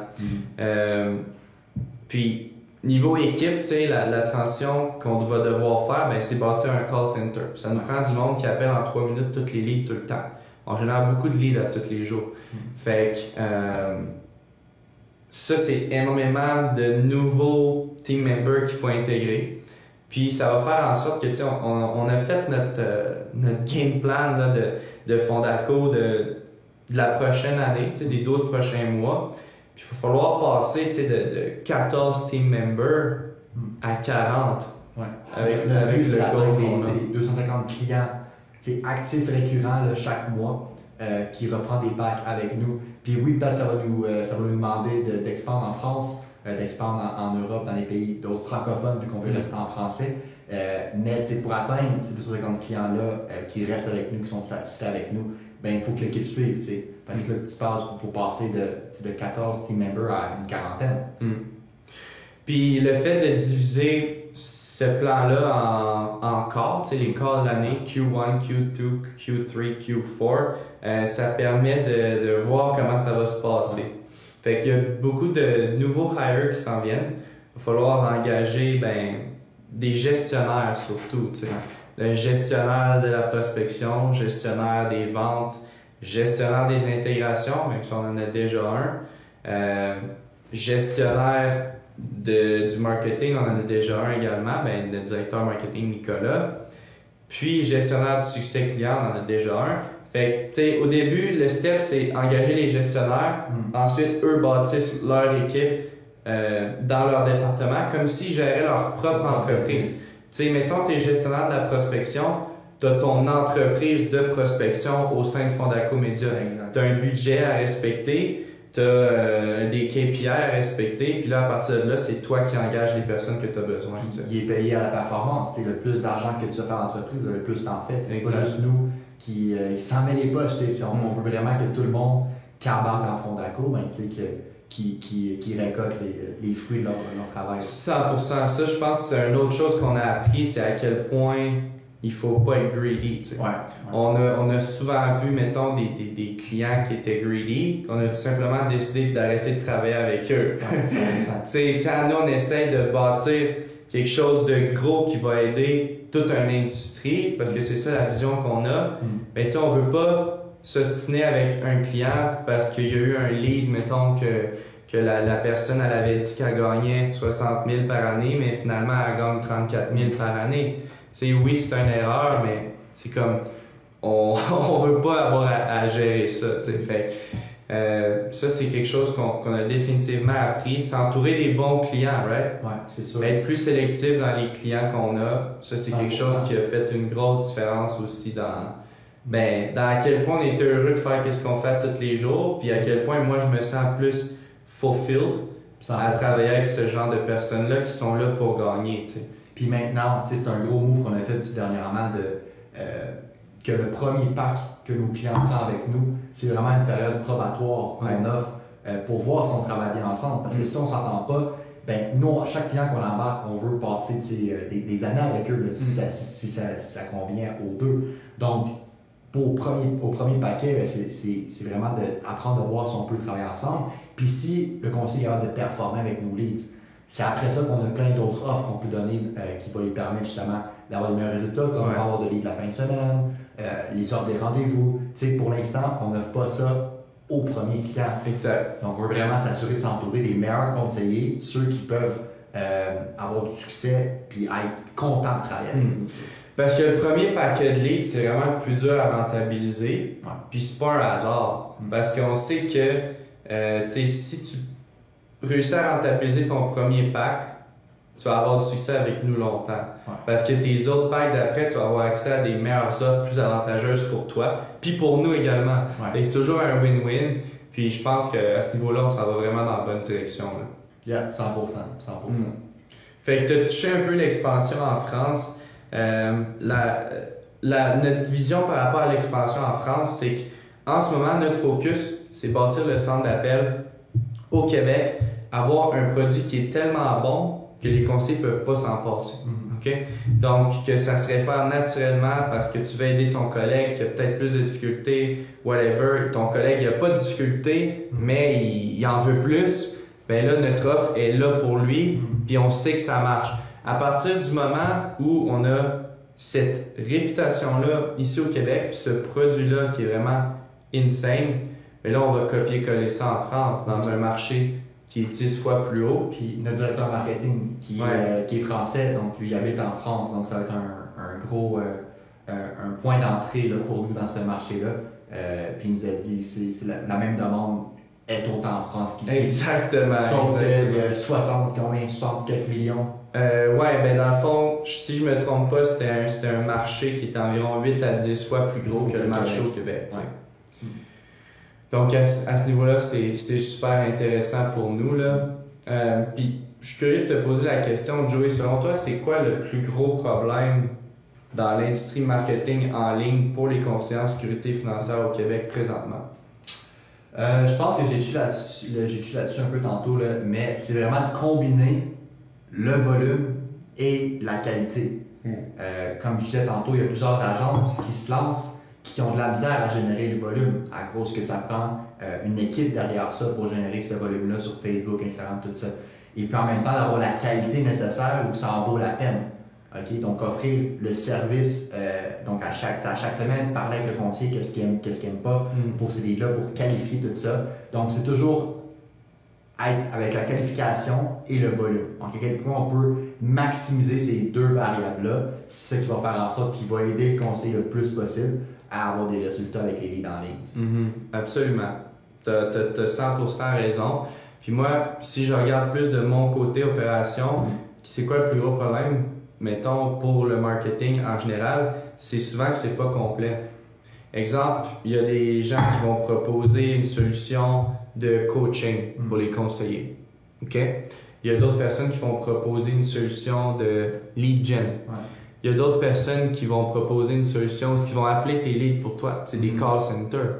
S1: Puis niveau équipe, tu sais, la transition qu'on va devoir faire, ben, c'est bâtir un call center. Ça nous prend du monde qui appelle en 3 minutes toutes les leads tout le temps. On génère beaucoup de leads tous les jours. Fait que ça, c'est énormément de nouveaux team members qu'il faut intégrer. Puis ça va faire en sorte que, tu sais, on a fait notre game plan là, de Fondaco de la prochaine année, tu sais, des 12 prochains mois. Puis il va falloir passer, tu sais, de 14 team members à 40.
S2: Ouais.
S1: Avec
S2: le
S1: goal.
S2: Des 250 clients actifs récurrents là, chaque mois qui reprend des packs avec nous. Puis oui, peut-être ça va nous demander d'expandre en France, d'expandre en Europe, dans les pays d'autres francophones, vu qu'on veut rester en français. Mais pour atteindre ces 250 clients-là qui restent avec nous, qui sont satisfaits avec nous, ben il faut que l'équipe suive. Parce que là, tu penses qu'il faut passer de 14 team members à une quarantaine.
S1: Puis le fait de diviser ce plan-là en quarts, les quarts de l'année, Q1, Q2, Q3, Q4, ça permet de voir comment ça va se passer. Fait qu'il y a beaucoup de nouveaux hires qui s'en viennent. Il va falloir engager des gestionnaires surtout. Un gestionnaire de la prospection, gestionnaire des ventes, gestionnaire des intégrations, même si on en a déjà un. Gestionnaire du marketing, on en a déjà un également, le directeur marketing Nicolas. Puis gestionnaire du succès client, on en a déjà un. Fait que, au début, le step, c'est engager les gestionnaires. Ensuite, eux bâtissent leur équipe dans leur département, comme s'ils géraient leur propre entreprise. Mettons, tu es gestionnaire de la prospection, tu as ton entreprise de prospection au sein de Fondaco Média. Tu as un budget à respecter, tu as des KPI à respecter, puis là, à partir de là, c'est toi qui engages les personnes que tu as besoin.
S2: Il est payé à la performance. Le plus d'argent que tu as fait en entreprise, le plus tu en fais. C'est pas juste nous qui s'en met les poches. On veut vraiment que tout le monde qui embarque dans Fondaco, qui récolte les fruits de leur travail. 100%.
S1: Ça, je pense que c'est une autre chose qu'on a appris, c'est à quel point il faut pas être greedy. On a souvent vu, mettons, des clients qui étaient greedy, on a tout simplement décidé d'arrêter de travailler avec eux. Quand nous, on essaie de bâtir quelque chose de gros qui va aider toute une industrie, parce que c'est ça la vision qu'on a, on veut pas s'ostiner avec un client parce qu'il y a eu un lead, mettons que la personne elle avait dit qu'elle gagnait 60 000 par année, mais finalement elle gagne 34 000 par année. Oui, c'est une erreur, mais c'est comme on veut pas avoir à gérer ça. Ça, c'est quelque chose qu'on a définitivement appris. S'entourer des bons clients, right?
S2: Ouais, c'est sûr.
S1: Être plus sélectif dans les clients qu'on a, ça c'est 100%. Quelque chose qui a fait une grosse différence aussi dans à quel point on est heureux de faire ce qu'on fait tous les jours, puis à quel point moi je me sens plus fulfilled à travailler avec ce genre de personnes-là qui sont là pour gagner.
S2: Puis maintenant, c'est un gros move qu'on a fait dernièrement que le premier pack que nos clients prennent avec nous, c'est vraiment une période probatoire qu'on offre pour voir si on travaille bien ensemble. Parce que si on ne s'entend pas, nous, chaque client qu'on embarque, on veut passer des années avec eux si ça convient aux deux. Donc, au premier paquet, c'est vraiment d'apprendre à voir si on peut travailler ensemble. Puis si le conseiller est capable de performer avec nos leads, c'est après ça qu'on a plein d'autres offres qu'on peut donner qui vont lui permettre justement d'avoir des meilleurs résultats, comme avoir de leads la fin de semaine, les offres des rendez-vous. Pour l'instant, on n'offre pas ça au premier client.
S1: Exact.
S2: Donc, on veut vraiment s'assurer de s'entourer des meilleurs conseillers, ceux qui peuvent avoir du succès puis être contents de travailler avec nous.
S1: Parce que le premier paquet de leads, c'est vraiment le plus dur à rentabiliser. Puis c'est pas un hasard. Parce qu'on sait que si tu réussis à rentabiliser ton premier pack, tu vas avoir du succès avec nous longtemps. Parce que tes autres packs d'après, tu vas avoir accès à des meilleures offres plus avantageuses pour toi, puis pour nous également. Et c'est toujours un win-win. Puis je pense qu'à ce niveau-là, on s'en va vraiment dans la bonne direction.
S2: Yeah, 100%.
S1: Fait que tu as touché un peu l'expansion en France. Notre vision par rapport à l'expansion en France, c'est qu'en ce moment, notre focus, c'est bâtir le centre d'appel au Québec avoir un produit qui est tellement bon que les conseillers peuvent pas s'en passer. OK? Donc, que ça se réfère naturellement parce que tu veux aider ton collègue qui a peut-être plus de difficultés, whatever. Ton collègue, il a pas de difficultés, mais il en veut plus. Ben là, notre offre est là pour lui, puis on sait que ça marche. À partir du moment où on a cette réputation-là ici au Québec, puis ce produit-là qui est vraiment insane, mais là, on va copier-coller ça en France, dans un marché qui est 10 fois plus haut.
S2: Puis notre directeur marketing qui est français, donc lui il habite en France, donc ça va être un gros un point d'entrée là, pour nous dans ce marché-là. Puis il nous a dit c'est la même demande est autant en France qu'ici.
S1: Exactement.
S2: Sauf qu'il y a 64 millions.
S1: Ouais, ben dans le fond, si je me trompe pas, c'était un marché qui est environ 8 à 10 fois plus gros que le marché au Québec. Ouais. Donc à ce niveau-là, c'est super intéressant pour nous, là. Puis je suis curieux de te poser la question, Joey, selon toi, c'est quoi le plus gros problème dans l'industrie marketing en ligne pour les conseillers en sécurité financière au Québec présentement?
S2: Je pense que j'ai touché là-dessus un peu tantôt, là, mais c'est vraiment de combiner le volume et la qualité. Comme je disais tantôt, il y a plusieurs agences qui se lancent, qui ont de la misère à générer le volume, à cause que ça prend une équipe derrière ça pour générer ce volume-là sur Facebook, Instagram, tout ça. Et puis en même temps, d'avoir la qualité nécessaire où ça en vaut la peine. Okay? Donc offrir le service donc à chaque semaine, parler avec le conseiller, qu'est-ce qu'il aime, qu'est-ce qu'il n'aime pas, pour ces leads-là, pour qualifier tout ça. Donc c'est toujours être avec la qualification et le volume. Donc à quel point on peut maximiser ces deux variables-là, c'est ça qui va faire en sorte qu'il va aider le conseiller le plus possible à avoir des résultats avec les leads en ligne.
S1: Absolument. Tu as 100% raison. Puis moi, si je regarde plus de mon côté opération, c'est quoi le plus gros problème? Mettons, pour le marketing en général, c'est souvent que c'est pas complet. Exemple, il y a des gens qui vont proposer une solution de coaching pour les conseillers. OK? Il y a d'autres personnes qui vont proposer une solution de lead gen. Il y a d'autres personnes qui vont proposer une solution qui vont appeler tes leads pour toi. C'est des call centers.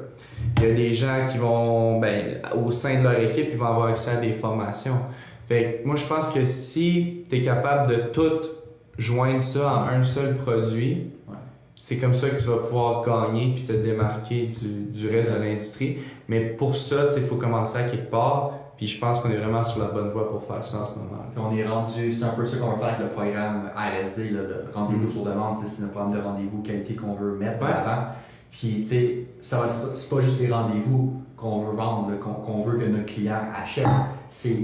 S1: Il y a des gens qui vont, au sein de leur équipe, ils vont avoir accès à des formations. Fait que moi, je pense que si tu es capable de tout joindre ça en un seul produit, c'est comme ça que tu vas pouvoir gagner puis te démarquer du reste de l'industrie. Mais pour ça, il faut commencer à quelque part. Puis je pense qu'on est vraiment sur la bonne voie pour faire ça en ce moment.
S2: Puis on est rendu, c'est un peu ça qu'on va faire avec le programme RSD, là, le rendez-vous sur demande. C'est un programme de rendez-vous qualité qu'on veut mettre avant. Puis tu sais, c'est pas juste les rendez-vous qu'on veut vendre, qu'on veut que notre client achète. C'est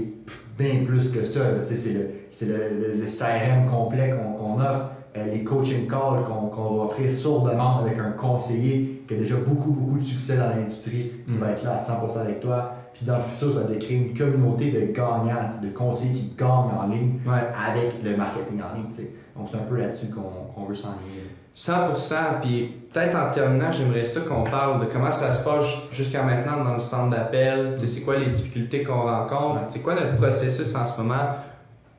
S2: bien plus que ça. C'est le CRM complet qu'on offre. Les coaching calls qu'on va offrir sur demande avec un conseiller qui a déjà beaucoup de succès dans l'industrie, qui va être là à 100% avec toi. Puis dans le futur, ça va créer une communauté de gagnants, de conseillers qui gagnent en ligne avec le marketing en ligne. T'sais. Donc c'est un peu là-dessus qu'on veut s'enligner.
S1: 100%. Puis peut-être en terminant, j'aimerais ça qu'on parle de comment ça se passe jusqu'à maintenant dans le centre d'appel. C'est quoi les difficultés qu'on rencontre? C'est quoi notre processus en ce moment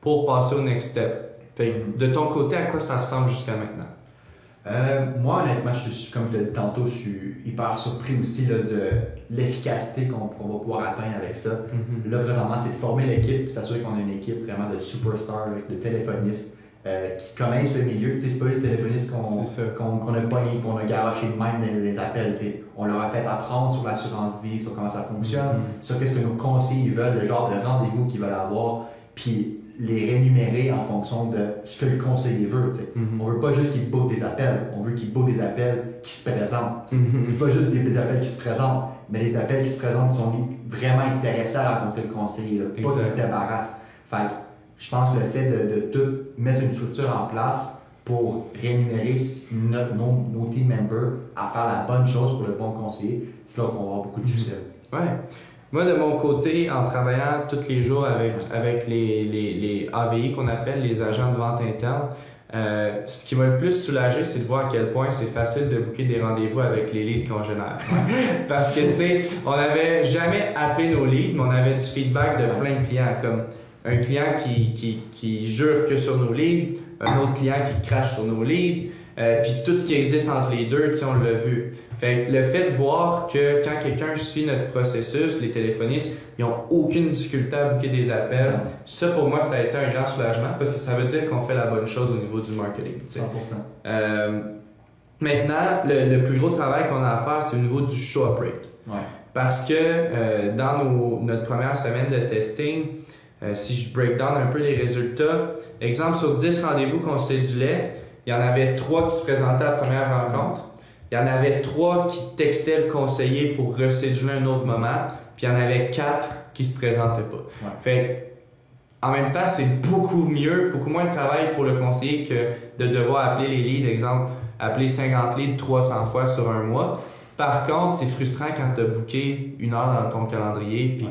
S1: pour passer au next step? Fait, de ton côté, à quoi ça ressemble jusqu'à maintenant?
S2: Moi, honnêtement, comme je l'ai dit tantôt, je suis hyper surpris aussi là, de l'efficacité qu'on va pouvoir atteindre avec ça. Là, présentement, c'est de former l'équipe, s'assurer qu'on a une équipe vraiment de superstars, de téléphonistes qui connaissent le milieu. C'est pas les téléphonistes qu'on a pognés, qu'on a garoché de même dans les appels. T'sais. On leur a fait apprendre sur l'assurance vie, sur comment ça fonctionne, sur qu'est-ce que nos conseillers veulent, le genre de rendez-vous qu'ils veulent avoir. Puis les rémunérer en fonction de ce que le conseiller veut. On veut pas juste qu'il book des appels, on veut qu'il book des appels qui se présentent. On veut pas juste des appels qui se présentent, mais les appels qui se présentent sont vraiment intéressants à rencontrer le conseiller, là, pas qu'ils se débarrassent. Fait que je pense que le fait de tout mettre une structure en place pour rémunérer nos team members à faire la bonne chose pour le bon conseiller, c'est là qu'on va avoir beaucoup de succès.
S1: Ouais. Moi, de mon côté, en travaillant tous les jours avec les AVI qu'on appelle les agents de vente interne, ce qui m'a le plus soulagé, c'est de voir à quel point c'est facile de booker des rendez-vous avec les leads qu'on génère. Parce que, tu sais, on n'avait jamais appelé nos leads, mais on avait du feedback de plein de clients, comme un client qui jure que sur nos leads, un autre client qui crache sur nos leads, Puis tout ce qui existe entre les deux, on l'a vu. Fait que le fait de voir que quand quelqu'un suit notre processus, les téléphonistes, ils n'ont aucune difficulté à booker des appels, ça pour moi, ça a été un grand soulagement parce que ça veut dire qu'on fait la bonne chose au niveau du marketing.
S2: 100%.
S1: Maintenant, le plus gros travail qu'on a à faire, c'est au niveau du show-up rate.
S2: Ouais.
S1: Parce que dans notre première semaine de testing, si je break down un peu les résultats, exemple sur 10 rendez-vous qu'on cédulait, il y en avait 3 qui se présentaient à la première rencontre, il y en avait 3 qui textaient le conseiller pour recéduler un autre moment, puis il y en avait 4 qui se présentaient pas.
S2: Ouais.
S1: Fait en même temps, c'est beaucoup mieux, beaucoup moins de travail pour le conseiller que de devoir appeler les leads, exemple, appeler 50 leads 300 fois sur un mois. Par contre, c'est frustrant quand tu as booké une heure dans ton calendrier puis